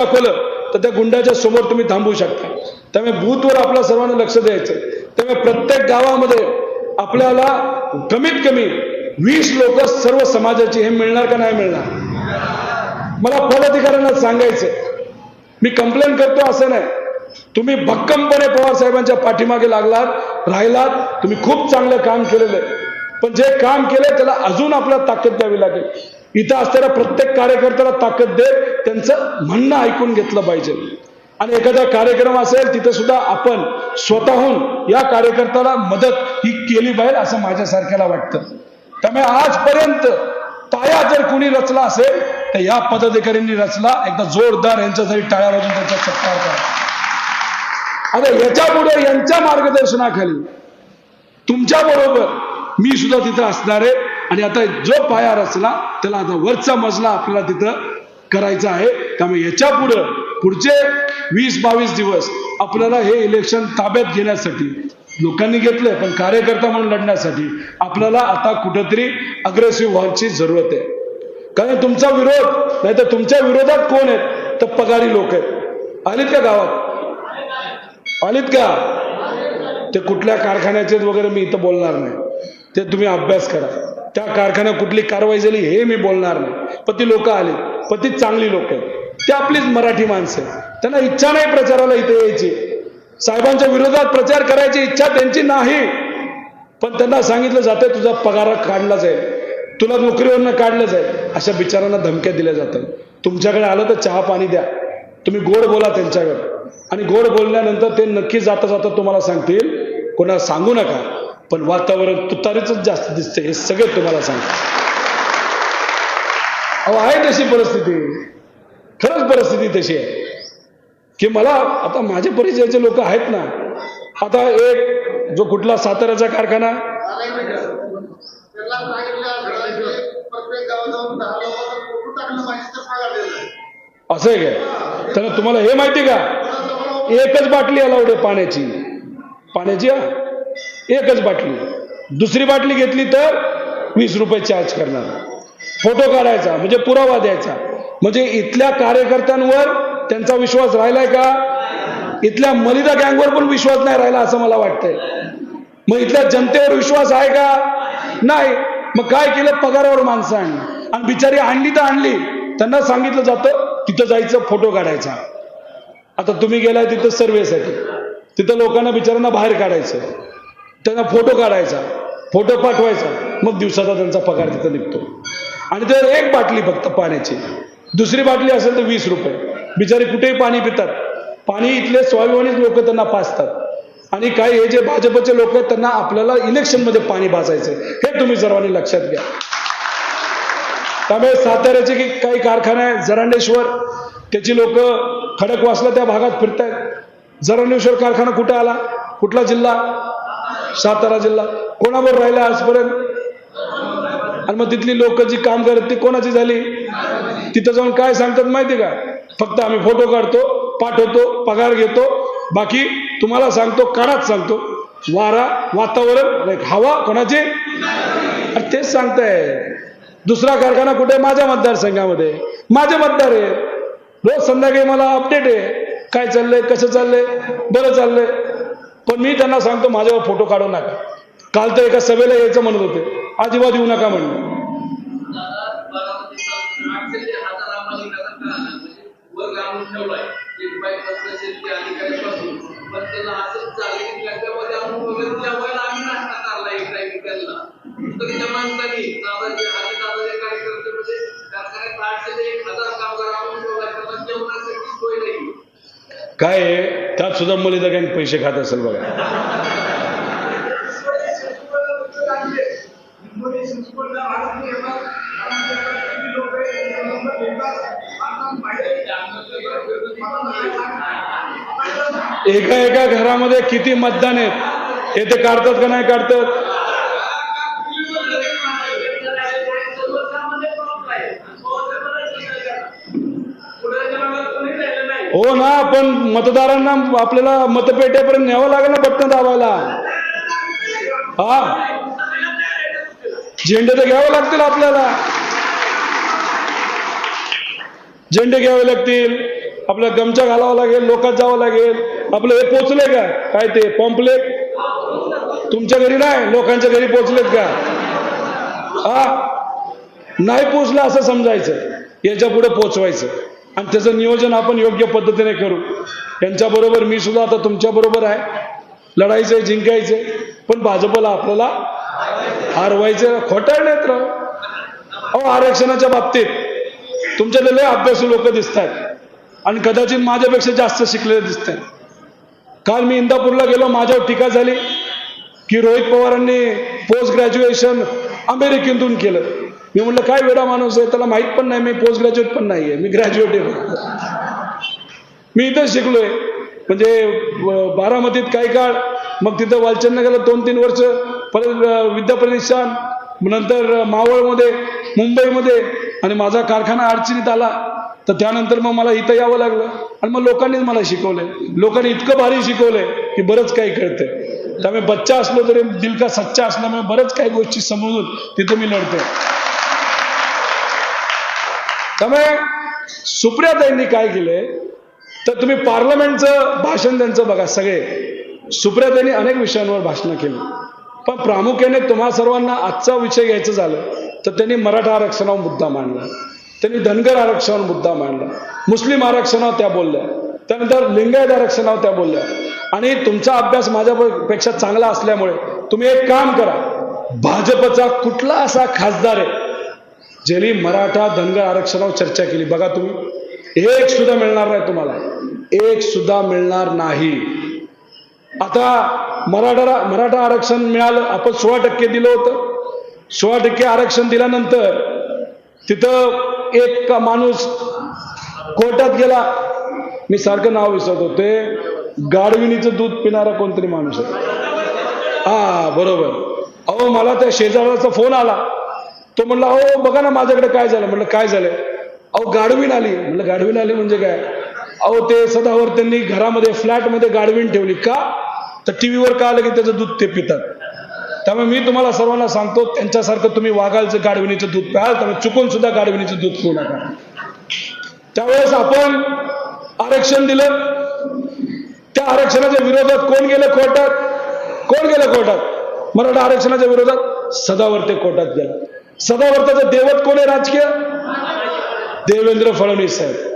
दाखवलं तर त्या गुंडाच्या समोर तुम्ही थांबू शकता. त्यामुळे बूथवर आपल्या सर्वांना लक्ष द्यायचं. त्यामुळे प्रत्येक गावामध्ये आपल्याला कमीत कमी 20 लोक सर्व समाजाची हे मिळणार का नाही मिळणार. मला पदाधिकाऱ्यांना सांगायचं, मी कंप्लेंट करतो असं नाही, तुम्ही भक्कमपणे पवार साहेबांच्या पाठीमागे लागलात, राहिलात, तुम्ही खूप चांगलं काम केलेलं आहे. पण जे काम केलंय त्याला अजून आपल्याला ताकद द्यावी लागेल. इथं असणाऱ्या प्रत्येक कार्यकर्त्याला ताकद देत त्यांचं म्हणणं ऐकून घेतलं पाहिजे. आणि एखादा कार्यक्रम असेल तिथे सुद्धा आपण स्वतःहून या कार्यकर्त्याला मदत ही केली पाहिजे असं माझ्यासारख्याला वाटतं. त्यामुळे आजपर्यंत पाया जर कोणी रचला असेल तर या पदाधिकाऱ्यांनी रचला. एकदा जोरदार यांच्यासाठी टाळ्या वाजून त्यांचा सत्कार करा. आता याच्या पुढे यांच्या मार्गदर्शनाखाली तुमच्या बरोबर मी सुद्धा तिथं असणार आहे. आणि आता जो पाया रचला त्याला आता वरचा मजला आपल्याला तिथं करायचा आहे. त्यामुळे याच्या पुढचे 20-22 दिवस आपल्याला हे इलेक्शन ताब्यात घेण्यासाठी लोकांनी घेतलंय, पण कार्यकर्ता म्हणून लढण्यासाठी आपल्याला आता कुठेतरी अग्रेसिव्ह व्हायची जरूरत आहे. कारण तुमचा विरोध नाही तर तुमच्या विरोधात कोण आहेत तर पगारी लोक आहेत. आलीत का गावात? आलीत का? ते कुठल्या कारखान्याचे वगैरे मी इथं बोलणार नाही, ते तुम्ही अभ्यास करा. त्या कारखान्यात कुठली कारवाई झाली हे मी बोलणार नाही. पण ती लोक आली, पण ती चांगली लोक आहेत, ती आपलीच मराठी माणसं. त्यांना इच्छा नाही प्रचाराला इथे यायची, साहेबांच्या विरोधात प्रचार करायची इच्छा त्यांची नाही. पण त्यांना सांगितलं जातं तुझा पगार काढला जाईल, तुला नोकरीवरनं काढलं जाईल, अशा बिचारांना धमक्या दिल्या जातात. तुमच्याकडे आलं तर चहा पाणी द्या, तुम्ही गोड बोला त्यांच्याकडे. आणि गोड बोलल्यानंतर ते नक्की जाता जाता तुम्हाला सांगतील, कोणाला सांगू नका, पण वातावरण तुतारीच जास्त दिसते हे सगळे तुम्हाला सांगतात. अहो आहे तशी परिस्थिती, खरंच परिस्थिती तशी आहे की मला आता माझ्या परिचयाचे लोक आहेत ना. आता एक जो कुठला साताऱ्याचा कारखाना असं आहे काय? तर तुम्हाला हे माहिती का, एकच बाटली अलाउड आहे पाण्याची एकच बाटली. दुसरी बाटली घेतली तर 20 रुपये चार्ज करणार. फोटो काढायचा म्हणजे पुरावा द्यायचा. म्हणजे इथल्या कार्यकर्त्यांवर त्यांचा विश्वास राहिलाय का? इथल्या मलिदा गँगवर पण विश्वास नाही राहिला असं मला वाटतंय. मग इथल्या जनतेवर विश्वास आहे का? नाही. मग काय केलं, पगारावर माणसं आणली आणि बिचारी आणली तर आणली. त्यांना सांगितलं जातं तिथं जायचं फोटो काढायचा. आता तुम्ही गेलाय तिथं सर्वेसाठी, तिथं लोकांना बिचारांना बाहेर काढायचं, त्यांना फोटो काढायचा, फोटो पाठवायचा, मग दिवसाचा त्यांचा पगार तिथं निघतो. आणि तर एक बाटली फक्त पाण्याची, दुसरी बाटली असेल तर 20 रुपये. बिचारे कुठेही पाणी पितात. पाणी इथले स्वाभिमानीच लोक त्यांना पाजतात. आणि काही हे जे भाजपचे लोक आहेत त्यांना आपल्याला इलेक्शन मध्ये पाणी पाजायचं, हे तुम्ही सर्वांनी लक्षात घ्या. त्यामुळे साताऱ्याचे काही कारखाने आहेत, जरांडेश्वर, त्याची लोक खडकवासला त्या भागात फिरतायत. जरांडेश्वर कारखाना कुठे आला? कुठला जिल्हा? सातारा जिल्हा. कोणावर राहिला आजपर्यंत? आणि मग तिथली लोक जी काम करत ती कोणाची झाली? तिथं जाऊन काय सांगतात माहिती का? फक्त आम्ही फोटो काढतो, पाठवतो, पगार घेतो, बाकी तुम्हाला सांगतो काढाच सांगतो. वारा, वातावरण, हवा कोणाची? अरे तेच सांगताय. दुसरा कारखाना कुठे? माझ्या मतदारसंघामध्ये. माझे मतदार आहे, रोज संध्याकाळी मला अपडेट आहे, काय चाललंय, कसं चाललंय, बरं चाललंय. पण मी त्यांना सांगतो माझ्यावर फोटो काढू नका. काल तर एका सभेला यायचं म्हणत होते, अजिबात येऊ नका म्हणलं. काय आहे त्यात सुद्धा मलिदा गँग पैसे खात असेल बघा. एका घरामध्ये किती मतदान आहेत हे ते काढतात का नाही काढतात? हो ना, पण मतदारांना आपल्याला मतपेट्यापर्यंत न्यावं लागेल ना बटन दाबायला. हा, झेंडे तर घ्यावे लागतील आपल्याला, झेंडे घ्यावे लागतील. आपला गमछा घालावा लागेल, लोकात जावं लागेल. आपलं हे पोचले का काय ते पॉम्पलेट तुमच्या घरी नाही, लोकांच्या घरी पोचलेत का? नाही पोचलं असं समजायचं, याच्या पुढे पोचवायचं आणि त्याचं नियोजन आपण योग्य पद्धतीने करू. यांच्या बरोबर मी सुद्धा आता तुमच्या बरोबर आहे, लढायचंय, जिंकायचंय, पण भाजपला आपल्याला हरवायचं. खोटारडे आहेत राव. अहो, आरक्षणाच्या बाबतीत तुमच्याकडे लय अभ्यासू लोक दिसत आहेत आणि कदाचित माझ्यापेक्षा जास्त शिकलेले दिसत आहेत. काल मी इंदापूरला गेलो, माझ्यावर टीका झाली की रोहित पवारांनी पोस्ट ग्रॅज्युएशन अमेरिकेतून केलं. मी म्हटलं काय वेडा माणूस आहे, त्याला माहित पण नाही मी पोस्ट ग्रॅज्युएट पण नाहीये, मी ग्रॅज्युएट आहे. मी इथं शिकलोय, म्हणजे बारामतीत काही काळ, मग तिथं वालचंदनगरला 2-3 वर्ष, परत विद्या प्रतिष्ठान, नंतर मावळमध्ये, मुंबईमध्ये, आणि माझा कारखाना अडचणीत आला तर त्यानंतर मग मला इथं यावं लागलं आणि मग लोकांनीच मला शिकवलंय. लोकांनी इतकं भारी शिकवलंय की बरंच काही कळतंय. त्यामुळे बच्चा असलो तरी दिल का सच्चा असल्यामुळे बरंच काही गोष्टी समजून तिथं मी लढतोय. त्यामुळे सुप्रियाताईंनी काय केलंय तर तुम्ही पार्लमेंटचं भाषण त्यांचं बघा. सगळे सुप्रियाताईंनी अनेक विषयांवर भाषणं केली, पण प्रामुख्याने तुम्हा सर्वांना आजचा विषय घ्यायचं झालं तर त्यांनी मराठा आरक्षणावर मुद्दा मांडला, त्यांनी धनगर आरक्षणावर मुद्दा मांडला, मुस्लिम आरक्षणावर त्या बोलल्या, त्यानंतर लिंगायत आरक्षणावर त्या बोलल्या. आणि तुमचा अभ्यास माझ्यापेक्षा चांगला असल्यामुळे तुम्ही एक काम करा, भाजपचा कुठला असा खासदार आहे ज्यांनी मराठा धनगर आरक्षणावर चर्चा केली बघा. तुम्ही एक सुद्धा मिळणार नाही, तुम्हाला एक सुद्धा मिळणार नाही. आता मराठा आरक्षण मिळालं, आपण 16% दिलं होतं. 16% आरक्षण दिल्यानंतर तिथं एक माणूस कोर्टात गेला, मी सारखं नाव विसरतो, ते गाढविणीचं दूध पिणारा कोणतरी माणूस आहे. बरोबर. अहो, मला त्या शेजाऱ्याचा फोन आला, तो म्हणला अहो बघा ना माझ्याकडे काय झालं. म्हटलं काय झालंय? अहो गाढवीण आली. म्हटलं गाढवीण आली म्हणजे काय? अहो ते सदावर त्यांनी घरामध्ये फ्लॅटमध्ये गाढवीण ठेवली. का? तर टीव्हीवर का आलं की त्याचं दूध ते पितात. त्यामुळे मी तुम्हाला सर्वांना सांगतो, त्यांच्यासारखं तुम्ही वागाल जे गाढविणीचं दूध प्याल, त्यामुळे चुकून सुद्धा गाढविणीचं दूध पिऊ नका. त्यावेळेस आपण आरक्षण दिलं, त्या आरक्षणाच्या विरोधात कोण गेलं कोर्टात? कोण गेलं कोर्टात? मराठा आरक्षणाच्या विरोधात सदावर्ते कोर्टात गेला. सदावर्ताचं दैवत कोण आहे राजकीय? देवेंद्र फडणवीस साहेब.